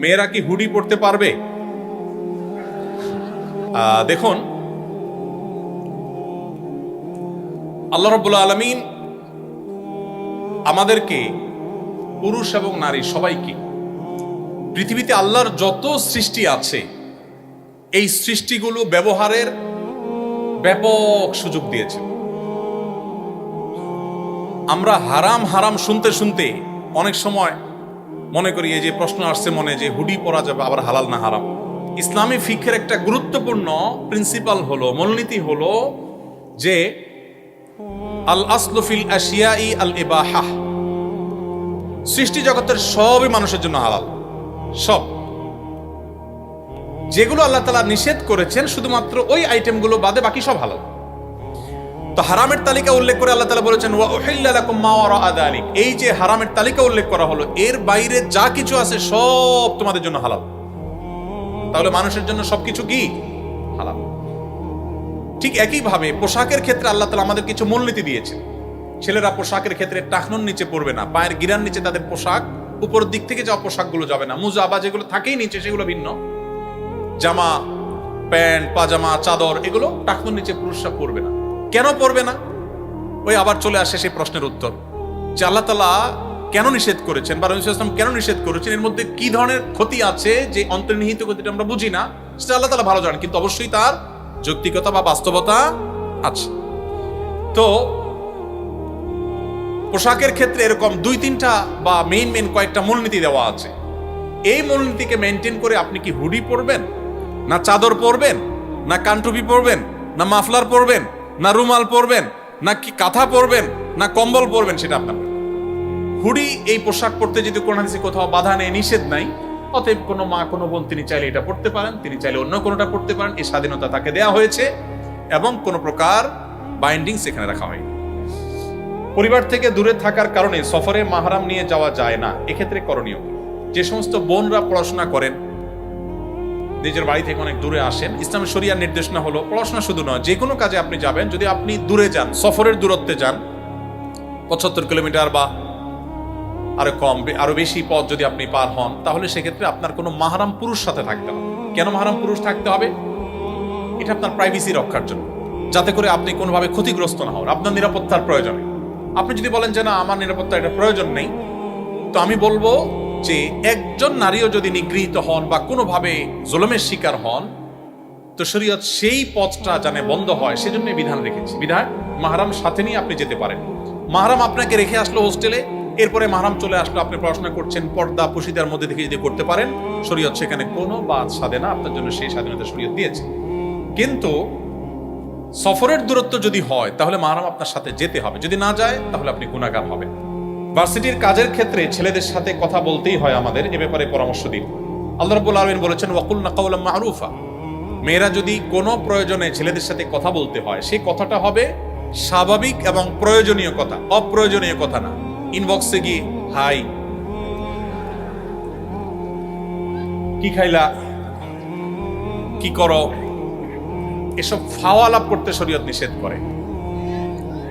মেয়েরা কি হুডি পরতে পারবে? দেখুন, আল্লাহ রাব্বুল আলামিন আমাদেরকে, পুরুষ এবং নারী সবাইকে, পৃথিবীতে আল্লাহর যত সৃষ্টি আছে এই সৃষ্টিগুলো ব্যবহারের ব্যাপক সুযোগ দিয়েছে। আমরা হারাম হারাম শুনতে শুনতে অনেক সময় মনে করি, এই যে প্রশ্ন আসছে মনে, যে হুডি পরা যাবে, আবার হালাল না হারাম। ইসলামী ফিকহের একটা গুরুত্বপূর্ণ প্রিন্সিপাল হলো, মূলনীতি হলো যে আল আসলু ফিল আশিয়াই আল ইবাহাহ। সৃষ্টি জগতের সবই মানুষের জন্য হালাল। সব যেগুলো আল্লাহ তাআলা নিষেধ করেছেন শুধুমাত্র ওই আইটেমগুলো বাদে বাকি সব হালাল। তো হারামের তালিকা উল্লেখ করে আল্লাহ তাআলা বলেছেন ওয়া উহিল্লা লাকুম মা ওয়ারাআ যালিক। এই যে হারামের তালিকা উল্লেখ করা হলো, এর বাইরে যা কিছু আছে সব তোমাদের জন্য হালাল। তাহলে মানুষের জন্য সবকিছু কি হালাল। ঠিক একইভাবে পোশাকের ক্ষেত্রে আল্লাহ তাআলা আমাদের কিছু মূলনীতি দিয়েছেন। ছেলেরা পোশাকের ক্ষেত্রে টাকনুর নিচে পড়বে না, পায়ের গিরার নিচে তাদের পোশাক, উপরের দিক থেকে যাওয়া পোশাকগুলো যাবে না। মুজা বা যেগুলো থাকেই নিচে সেগুলো ভিন্ন। জামা, প্যান্ট, পাজামা, চাদর, এগুলো টাকনুর নিচে পুরুষরা পরবে না। কেন পরবে না? ওই আবার চলে আসে সেই প্রশ্নের উত্তর, যে আল্লাহ তাআলা কেন নিষেধ করেছেন বা রাসূল সাল্লাল্লাহু আলাইহি ওয়াসাল্লাম কেন নিষেধ করেছেন, এর মধ্যে কি ধরনের ক্ষতি আছে যে অন্তর্নিহিত ক্ষতিটা আমরা বুঝি না, সেটা আল্লাহ তাআলা ভালো জানেন, কিন্তু অবশ্যই তার যৌক্তিকতা বা বাস্তবতা আছে। তো পোশাকের ক্ষেত্রে এরকম দুই তিনটা বা মেইন কয়েকটা মূলনীতি দেওয়া আছে। এই মূলনীতিকে মেনটেন করে আপনি কি হুডি পরবেন, না চাদর পরবেন, না কানটুপি পরবেন, না মাফলার পরবেন, না রুমাল পরবেন, না কি কাঁথা পরবেন, না কম্বল পরবেন, সেটা আপনার। হুডি এই পোশাক পরতে যদি কোন হাদিসে কোথাও বাধা নেই, নিষেধ নাই, অতএব কোনো মা কোনো বোন তিনি চাইলে এটা পড়তে পারেন, তিনি চাইলে অন্য কোনোটা পড়তে পারেন। এই স্বাধীনতা তাকে দেয়া হয়েছে এবং কোনো প্রকার বাইন্ডিং সেখানে রাখা হয়নি। পরিবার থেকে দূরে থাকার কারণে সফরে মাহরাম নিয়ে যাওয়া যায় না। এক্ষেত্রে করণীয়, যে সমস্ত বোনরা পড়াশোনা করেন, নিজের বাড়ি থেকে অনেক দূরে আসেন, ইসলামের শরিয়ার নির্দেশনা হলো পড়াশোনা শুধু নয়, যে কোনো কাজে আপনি যাবেন, যদি আপনি দূরে যান, সফরের দূরত্বে যান, 75 কিলোমিটার বা আরো কম, আরো বেশি পথ যদি আপনি পার হন, তাহলে সেক্ষেত্রে আপনার কোনো মাহরাম পুরুষ সাথে থাকতে হবে। কেন মাহরাম পুরুষ থাকতে হবে? এটা আপনার প্রাইভেসি রক্ষার জন্য, যাতে করে আপনি কোনোভাবে ক্ষতিগ্রস্ত না হন, আপনার নিরাপত্তার প্রয়োজনে। আপনি যদি বলেন যে না, আমার নিরাপত্তার এটা প্রয়োজন নেই, তো আমি বলবো যে একজন নারীও যদি নিগৃহীত হন বা কোনোভাবে জুলুমের শিকার হন, তো শরীয়ত সেই পথটা জানে বন্ধ হয়, সেজন্য বিধান রেখেছে। বিধান মাহরাম সাথে নিয়ে আপনি যেতে পারেন। মাহরাম আপনাকে রেখে আসলো হোস্টেলে, এরপরে মাহরাম চলে আসলো, আপনি পড়াশোনা করছেন, পর্দা পুশিদার মধ্যে থেকে যদি করতে পারেন, শরীয়ত সেখানে কোনো বাদ সাধে না, আপনার জন্য সেই স্বাধীনতা শরীয়ত দিয়েছে। কিন্তু সফরের দূরত্ব যদি হয়, তাহলে মাহরাম আপনার সাথে যেতে হবে। যদি না যায়, তাহলে আপনি গুনাহগার হবেন। ভার্সিটির কাজের ক্ষেত্রে ছেলেদের সাথে কথা বলতেই হয় আমাদের, এ ব্যাপারে পরামর্শ দিন। আল্লাহ রাব্বুল আলামিন বলেছেন ওয়াকুলনা কাওলাম মা'রুফা। মেয়েরা যদি কোনো প্রয়োজনে ছেলেদের সাথে কথা বলতে হয়, সেই কথাটা হবে স্বাভাবিক এবং প্রয়োজনীয় কথা, অপ্রয়োজনীয় কথা না। ইনবক্সে গিয়ে হাই, কি খাইলা, কি করো, এসব ফাওয়া আলাপ করতে শরীয়ত নিষেধ করে।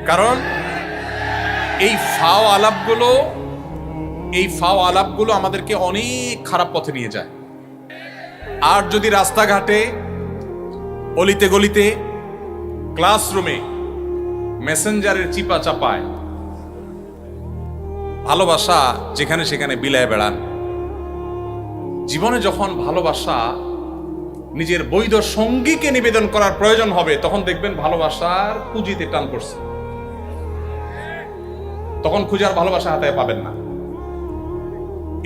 কারণ এই ফাও আলাপগুলো আমাদেরকে অনেক খারাপ পথে নিয়ে যায়। আর যদি রাস্তাঘাটে, অলিতে গলিতে, ক্লাসরুমে মেসেঞ্জারের চিপা চাপায় ভালোবাসা যেখানে সেখানে বিলায় বেড়ান, জীবনে যখন ভালোবাসা নিজের বৈধ সঙ্গীকে নিবেদন করার প্রয়োজন হবে, তখন দেখবেন ভালোবাসার পুঁজিতে টান পড়ছে, তখন খুঁজার ভালোবাসা হাতে পাবেন না।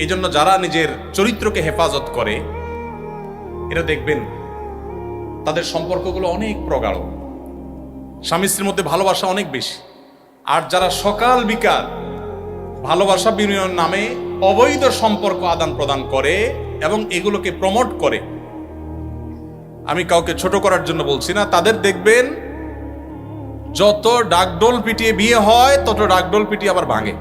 এই জন্য যারা নিজের চরিত্রকে হেফাজত করে, এরা দেখবেন তাদের সম্পর্কগুলো অনেক প্রগাঢ়, স্বামী স্ত্রীর মধ্যে ভালোবাসা অনেক বেশি। আর যারা সকাল বিকাল ভালোবাসা বিনিময়ের নামে অবৈধ সম্পর্ক আদান প্রদান করে এবং এগুলোকে প্রমোট করে, আমি কাউকে ছোট করার জন্য বলছি না, তাদের দেখবেন যত ডাকডোল পিটিয়ে বিয়ে হয়, তত ডাকডোল পিটিয়ে আবার ভাঙে।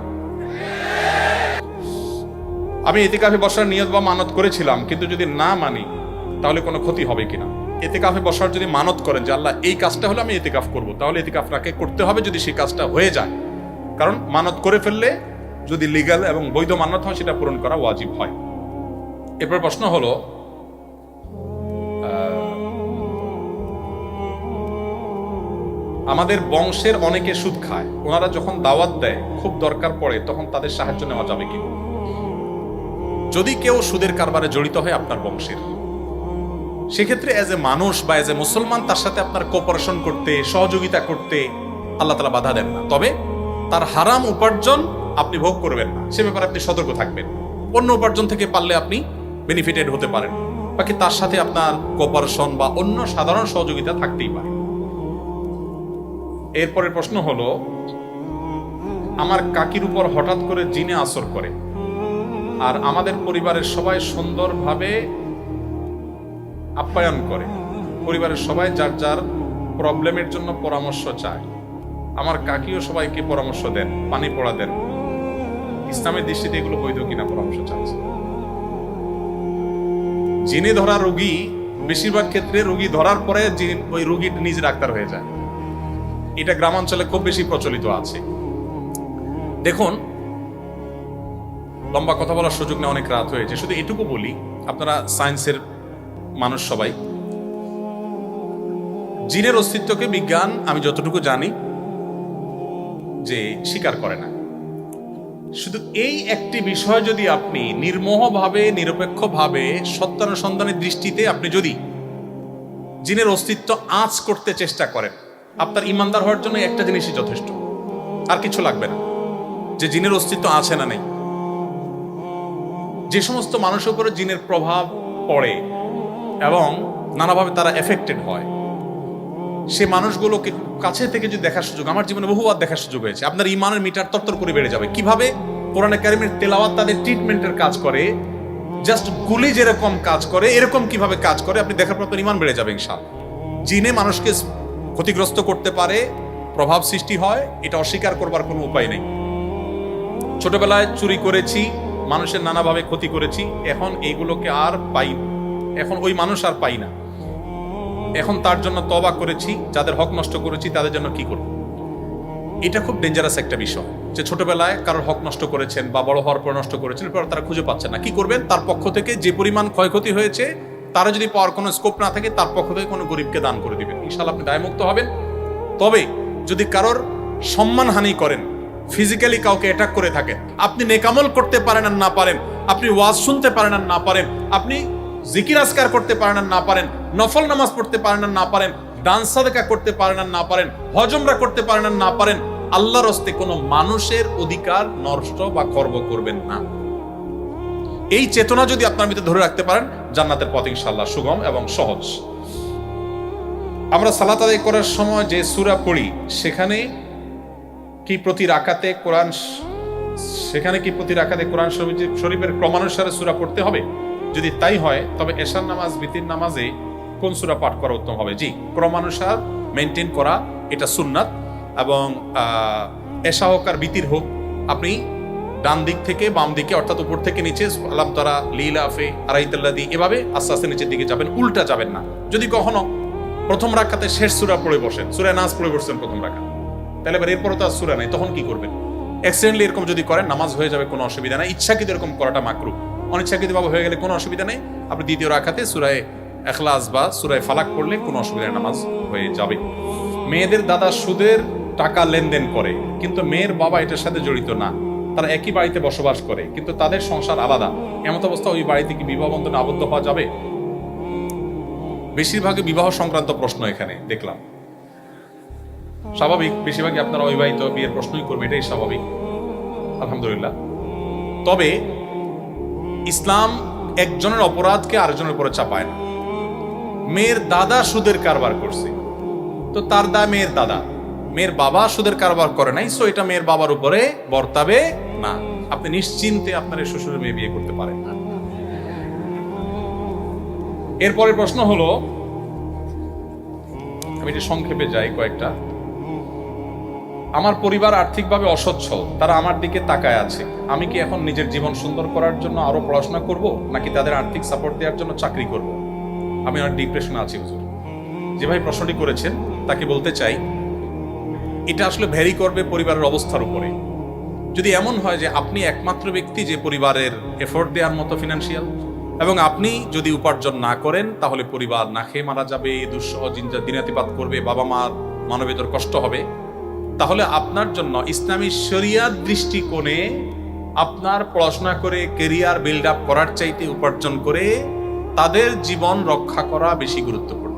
আমি ইতিকাফে বসার নিয়ত বা মানত করেছিলাম, কিন্তু যদি না মানি তাহলে কোনো ক্ষতি হবে কিনা? ইতিকাফে বসার যদি মানত করেন যে আল্লাহ এই কাজটা হলে আমি ইতিকাফ করব, তাহলে ইতিকাফটাকে করতে হবে যদি সেই কাজটা হয়ে যায়। কারণ মানত করে ফেললে যদি লিগ্যাল এবং বৈধ মানত হয়, সেটা পূরণ করা ওয়াজিব হয়। এরপর প্রশ্ন হলো, আমাদের বংশের অনেকে সুদ খায়, ওনারা যখন দাওয়াত দেয় খুব দরকার পড়ে তখন তাদের সাহায্য নেওয়া যাবে কি? যদি কেউ সুদের কারবারে জড়িত হয় আপনার বংশের, সেক্ষেত্রে এজ এ মানুষ বা এজ এ মুসলমান তার সাথে আপনার কোঅপারেশন করতে, সহযোগিতা করতে আল্লাহ তাআলা বাধা দেন না। তবে তার হারাম উপার্জন আপনি ভোগ করবেন না, সে ব্যাপারে আপনি সতর্ক থাকবেন। অন্য উপার্জন থেকে পারলে আপনি বেনিফিটেড হতে পারেন, বাকি তার সাথে আপনার কোঅপারেশন বা অন্য সাধারণ সহযোগিতা থাকতেই পারে। এরপরের প্রশ্ন হলো, আমার কাকির উপর হঠাৎ করে জিনে আসর করে, আর আমাদের পরিবারের সবাই সুন্দরভাবে আপ্যায়ন করে, পরিবারের সবাই যার যার প্রবলেমের জন্য পরামর্শ চায়, আমার কাকিও সবাইকে পরামর্শ দেন, পানি পড়া দেন, ইসলামের দৃষ্টিতে এগুলো বৈধ কিনা পরামর্শ চাচ্ছে। জিনে ধরা রোগী বেশিরভাগ ক্ষেত্রে রোগী ধরার পরে ওই রোগী নিজে ডাক্তার হয়ে যায়, এটা গ্রামাঞ্চলে খুব বেশি প্রচলিত আছে। দেখুন, লম্বা কথা বলার সুযোগ নেই, অনেক রাত হয়েছে, শুধু এটুকু বলি, আপনারা সায়েন্সের মানুষ সবাই, জিনের অস্তিত্বকে বিজ্ঞান আমি যতটুকু জানি যে স্বীকার করে না। শুধু এই একটি বিষয় যদি আপনি নির্মোহভাবে, নিরপেক্ষভাবে, সত্যানুসন্ধানের দৃষ্টিতে আপনি যদি জিনের অস্তিত্ব আঁচ করতে চেষ্টা করেন, আপনার ইমানদার হওয়ার জন্য একটা জিনিসই যথেষ্ট, আর কিছু লাগবে না, যে জিনের অস্তিত্ব আছে না নেই। যে সমস্ত মানুষের উপরে জিনের প্রভাব পড়ে এবং নানাভাবে তারা এফেক্টেড হয়, সে মানুষগুলোকে কাছে থেকে যদি দেখার সুযোগ, আমার জীবনে বহুবার দেখার সুযোগ হয়েছে, আপনার ইমানের মিটার তরতর করে বেড়ে যাবে। কিভাবে কোরআনে কারিমের তেলাওয়াত তাদের ট্রিটমেন্টের কাজ করে, জাস্ট গুলি যেরকম কাজ করে এরকম কিভাবে কাজ করে, আপনি দেখার পর আপনার ইমান বেড়ে যাবে ইনশাআল্লাহ। জিনে মানুষকে ক্ষতিগ্রস্ত করতে পারে, প্রভাব সৃষ্টি হয়, এটা অস্বীকার করবার কোনো উপায় নেই। ছোটবেলায় চুরি করেছি, মানুষের নানাভাবে ক্ষতি করেছি, এখন এইগুলোকে আর পাই, এখন ওই মানুষ আর পাই না, এখন তার জন্য তওবা করেছি, যাদের হক নষ্ট করেছি তাদের জন্য কি করব। এটা খুব ডেঞ্জারাস একটা বিষয়, যে ছোটবেলায় কারোর হক নষ্ট করেছেন বা বড় হওয়ার পর নষ্ট করেছেন, এরপর তারা খুঁজে পাচ্ছেন না, কি করবেন? তার পক্ষ থেকে যে পরিমাণ ক্ষয়ক্ষতি হয়েছে তারা যদি পাওয়ার কোনো স্কোপ না থাকে, তার পক্ষ থেকে কোনো গরিবকে দান করে দিবেন, ইনশাআল্লাহ আপনি দায়মুক্ত হবেন। তবে যদি কারোর সম্মানহানি করেন, ফিজিক্যালি কাউকে অ্যাটাক করে থাকেন, আপনি নেকামল করতে পারেন আর না পারেন, আপনি ওয়াজ শুনতে পারেন আর না পারেন, আপনি জিকির আজকার করতে পারেন আর না পারেন, নফল নামাজ পড়তে পারেন আর না পারেন, দান সাদকা করতে পারেন আর না পারেন, হজ উমরা করতে পারেন আর না পারেন, আল্লাহর হস্তে কোনো মানুষের অধিকার নষ্ট বা খর্ব করবেন না। এই চেতনা যদি আপনার ভিতরে ধরে রাখতে পারেন, জান্নাতের পথ ইনশাআল্লাহ সুগম এবং সহজ। আমরা সালাত আদায় করার সময় যে সূরা পড়ি, সেখানে কি প্রতি রাকাতে কোরআন শরীফের ক্রমানুসারে সূরা পড়তে হবে? যদি তাই হয় তবে এশার নামাজ, বিতির নামাজে কোন সূরা পাঠ করা উত্তম হবে? জি, ক্রমানুসার মেনটেন করা এটা সুন্নাত, এবং এশা হোক আর বিতির হোক, আপনি ডান দিক থেকে বাম দিকে, অর্থাৎ উপর থেকে নিচে, আলাম তারা, লিলাফে, আরাইতাল্লাদি, এভাবে আস্তে আস্তে নিচের দিকে যাবেন, উল্টা যাবেন না। যদি কখনো প্রথম রাকাতে শেষ সূরা পড়ে বসেন, সূরা নাস পড়ে বসছেন প্রথম রাকাত, তাহলে এবার এরপরও তো আর সূরা নাই, তখন কি করবেন? অ্যাক্সিডেন্টলি এরকম যদি করেন, নামাজ হয়ে যাবে, কোনো অসুবিধা নাই। ইচ্ছাকৃত এরকম করাটা মাকরুহ, অনিচ্ছাকৃতভাবে হয়ে গেলে কোনো অসুবিধা নেই। আপনি দ্বিতীয় রাকাতে সূরা ইখলাস বা সূরা ফালাক পড়লে কোনো অসুবিধা নেই, নামাজ হয়ে যাবে। মেয়েদের দাদা সুদের টাকা লেনদেন করে, কিন্তু মেয়ের বাবা এটার সাথে জড়িত না, তারা একই বাড়িতে বসবাস করে, কিন্তু তাদের সংসার আলাদা, এমন অবস্থা ওই বাড়িতে কি বিবাহ বন্ধনে আবদ্ধ হওয়া যাবে? বেশিরভাগই বিবাহ সংক্রান্ত প্রশ্ন এখানে দেখলাম। স্বাভাবিক, বেশিরভাগই আপনারা অবিবাহিত, বিয়ের প্রশ্নই করবে, এটাই স্বাভাবিক, আলহামদুলিল্লাহ। তবে ইসলাম একজনের অপরাধকে আরেকজনের উপরে চাপায় না। মেয়ের দাদা সুদের কারবার করছে, তো তার দায় মেয়ের দাদা, মেয়ের বাবা সুদের কারবার করে নাই, সো এটা মেয়ের বাবার উপরে বর্তাবে না। আপনি নিশ্চিন্তে আপনার শ্বশুরের মেয়ে বিয়ে করতে পারেন না। এরপরের প্রশ্ন হলো, আমি এটা সংক্ষেপে যাই কয়েকটা। আমার পরিবার আর্থিকভাবে অসচ্ছল, তারা আমার দিকে তাকায় আছে, আমি কি এখন নিজের জীবন সুন্দর করার জন্য আরো পড়াশোনা করব, নাকি তাদের আর্থিক সাপোর্ট দেওয়ার জন্য চাকরি করব? আমি অনেক ডিপ্রেশনে আছি হুজুর। যে ভাই প্রশ্নটি করেছেন তাকে বলতে চাই, এটা আসলে ভ্যারি করবে পরিবারের অবস্থার উপরে। যদি এমন হয় যে আপনি একমাত্র ব্যক্তি যে পরিবারের এফোর্ট দেওয়ার মতো ফিনান্সিয়াল, এবং আপনি যদি উপার্জন না করেন তাহলে পরিবার না খেয়ে মারা যাবে, দুঃসহ দিনাতিপাত করবে, বাবা মার মানবেতর কষ্ট হবে। তাহলে আপনার জন্য ইসলামী শরিয়াত দৃষ্টিকোণে আপনার পড়াশোনা করে কেরিয়ার বিল্ড আপ করার চাইতে উপার্জন করে তাদের জীবন রক্ষা করা বেশি গুরুত্বপূর্ণ।